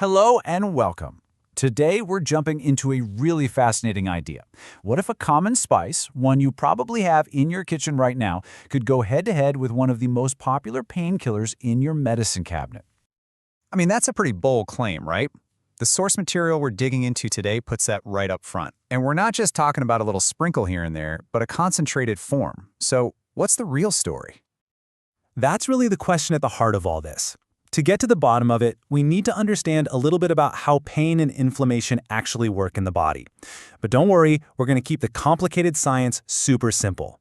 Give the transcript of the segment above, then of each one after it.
Hello and welcome. Today we're jumping into a really fascinating idea. What if a common spice, one you probably have in your kitchen right now, could go head-to-head with one of the most popular painkillers in your medicine cabinet? That's a pretty bold claim, right? The source material we're digging into today puts that right up front. And we're not just talking about a little sprinkle here and there, but a concentrated form. So what's the real story? That's really the question at the heart of all this. To get to the bottom of it, we need to understand a little bit about how pain and inflammation actually work in the body. But don't worry, we're going to keep the complicated science super simple.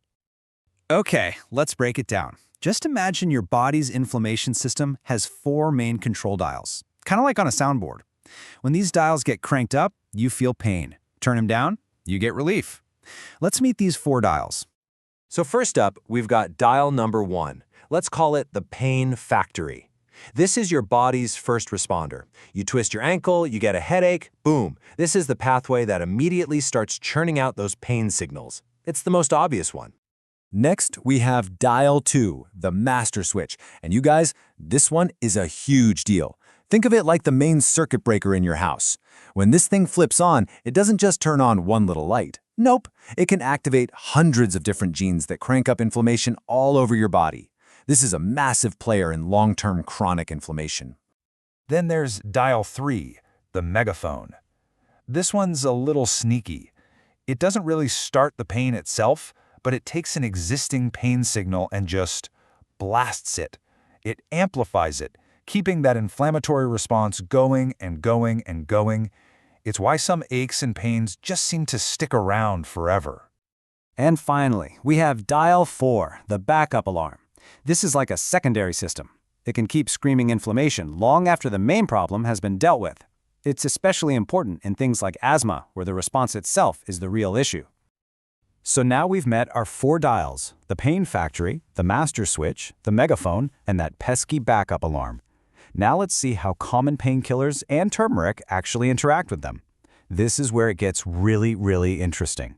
Okay, let's break it down. Just imagine your body's inflammation system has 4 main control dials, kind of like on a soundboard. When these dials get cranked up, you feel pain. Turn them down, you get relief. Let's meet these 4 dials. So first up, we've got dial number 1. Let's call it the pain factory. This is your body's first responder. You twist your ankle, you get a headache, boom. This is the pathway that immediately starts churning out those pain signals. It's the most obvious one. Next, we have dial 2, the master switch. And you guys, this one is a huge deal. Think of it like the main circuit breaker in your house. When this thing flips on, it doesn't just turn on one little light. Nope, it can activate hundreds of different genes that crank up inflammation all over your body. This is a massive player in long-term chronic inflammation. Then there's dial 3, the megaphone. This one's a little sneaky. It doesn't really start the pain itself, but it takes an existing pain signal and just blasts it. It amplifies it, keeping that inflammatory response going and going and going. It's why some aches and pains just seem to stick around forever. And finally, we have dial 4, the backup alarm. This is like a secondary system. It can keep screaming inflammation long after the main problem has been dealt with. It's especially important in things like asthma, where the response itself is the real issue. So now we've met our 4 dials: the pain factory, the master switch, the megaphone, and that pesky backup alarm. Now let's see how common painkillers and turmeric actually interact with them. This is where it gets really interesting.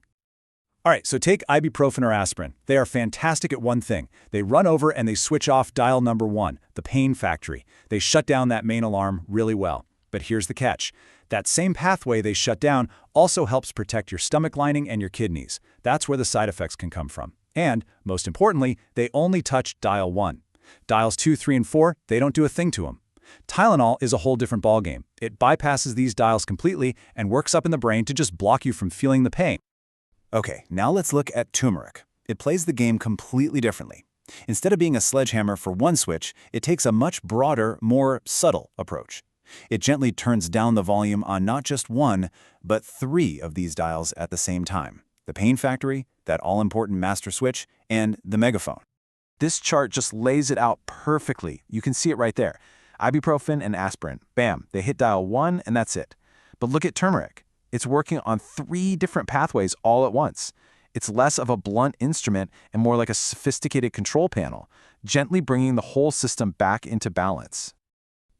All right, so take ibuprofen or aspirin. They are fantastic at one thing. They run over and they switch off dial number 1, the pain factory. They shut down that main alarm really well. But here's the catch. That same pathway they shut down also helps protect your stomach lining and your kidneys. That's where the side effects can come from. And, most importantly, they only touch dial 1. Dials 2, 3, and 4, they don't do a thing to them. Tylenol is a whole different ballgame. It bypasses these dials completely and works up in the brain to just block you from feeling the pain. Okay, now let's look at turmeric. It plays the game completely differently. Instead of being a sledgehammer for one switch, it takes a much broader, more subtle approach. It gently turns down the volume on not just 1, but 3 of these dials at the same time: the pain factory, that all-important master switch, and the megaphone. This chart just lays it out perfectly. You can see it right there. Ibuprofen and aspirin, bam, they hit dial 1 and that's it. But look at turmeric. It's working on 3 different pathways all at once. It's less of a blunt instrument and more like a sophisticated control panel, gently bringing the whole system back into balance.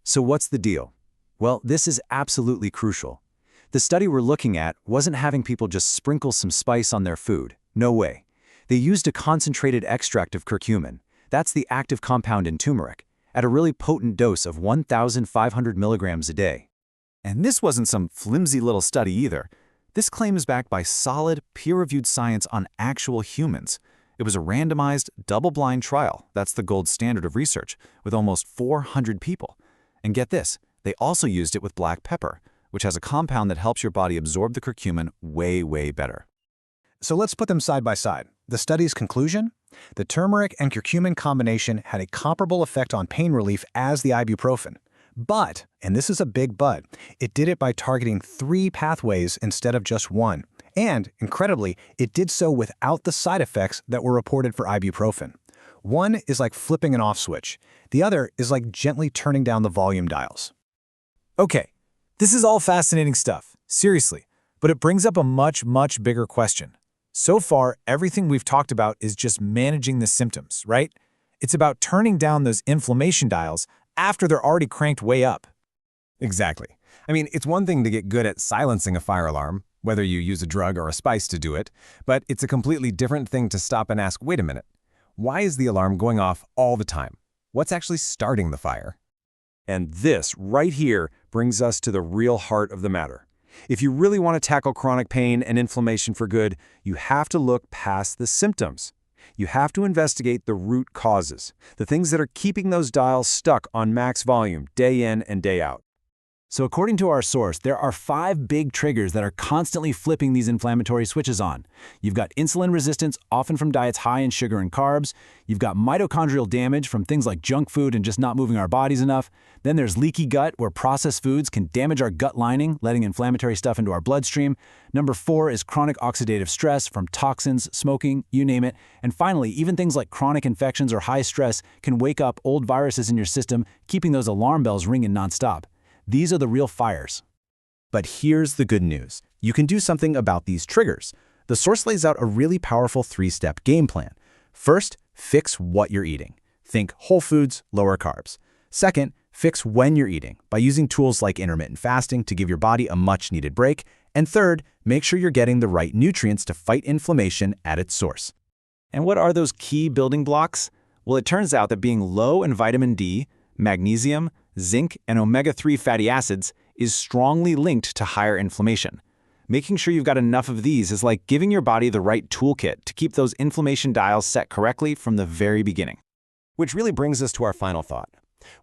So what's the deal? Well, this is absolutely crucial. The study we're looking at wasn't having people just sprinkle some spice on their food. No way. They used a concentrated extract of curcumin. That's the active compound in turmeric, at a really potent dose of 1,500 milligrams a day. And this wasn't some flimsy little study either. This claim is backed by solid, peer-reviewed science on actual humans. It was a randomized, double-blind trial. That's the gold standard of research, with almost 400 people. And get this, they also used it with black pepper, which has a compound that helps your body absorb the curcumin way better. So let's put them side by side. The study's conclusion? The turmeric and curcumin combination had a comparable effect on pain relief as the ibuprofen. But, and this is a big but, it did it by targeting 3 pathways instead of just 1. And, incredibly, it did so without the side effects that were reported for ibuprofen. One is like flipping an off switch. The other is like gently turning down the volume dials. Okay, this is all fascinating stuff, seriously, but it brings up a much bigger question. So far, everything we've talked about is just managing the symptoms, right? It's about turning down those inflammation dials after they're already cranked way up. Exactly. It's one thing to get good at silencing a fire alarm, whether you use a drug or a spice to do it, but it's a completely different thing to stop and ask, wait a minute, why is the alarm going off all the time? What's actually starting the fire? And this, right here, brings us to the real heart of the matter. If you really want to tackle chronic pain and inflammation for good, you have to look past the symptoms. You have to investigate the root causes, the things that are keeping those dials stuck on max volume day in and day out. So according to our source, there are 5 big triggers that are constantly flipping these inflammatory switches on. You've got insulin resistance, often from diets high in sugar and carbs. You've got mitochondrial damage from things like junk food and just not moving our bodies enough. Then there's leaky gut, where processed foods can damage our gut lining, letting inflammatory stuff into our bloodstream. Number 4 is chronic oxidative stress from toxins, smoking, you name it. And finally, even things like chronic infections or high stress can wake up old viruses in your system, keeping those alarm bells ringing nonstop. These are the real fires. But here's the good news. You can do something about these triggers. The source lays out a really powerful 3-step game plan. First, fix what you're eating. Think whole foods, lower carbs. Second, fix when you're eating by using tools like intermittent fasting to give your body a much-needed break. And third, make sure you're getting the right nutrients to fight inflammation at its source. And what are those key building blocks? Well, it turns out that being low in vitamin D, magnesium, zinc, and omega-3 fatty acids is strongly linked to higher inflammation. Making sure you've got enough of these is like giving your body the right toolkit to keep those inflammation dials set correctly from the very beginning. Which really brings us to our final thought.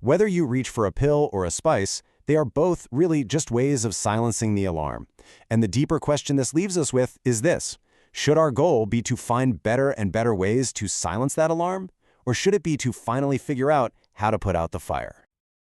Whether you reach for a pill or a spice, they are both really just ways of silencing the alarm. And the deeper question this leaves us with is this: should our goal be to find better and better ways to silence that alarm? Or should it be to finally figure out how to put out the fire?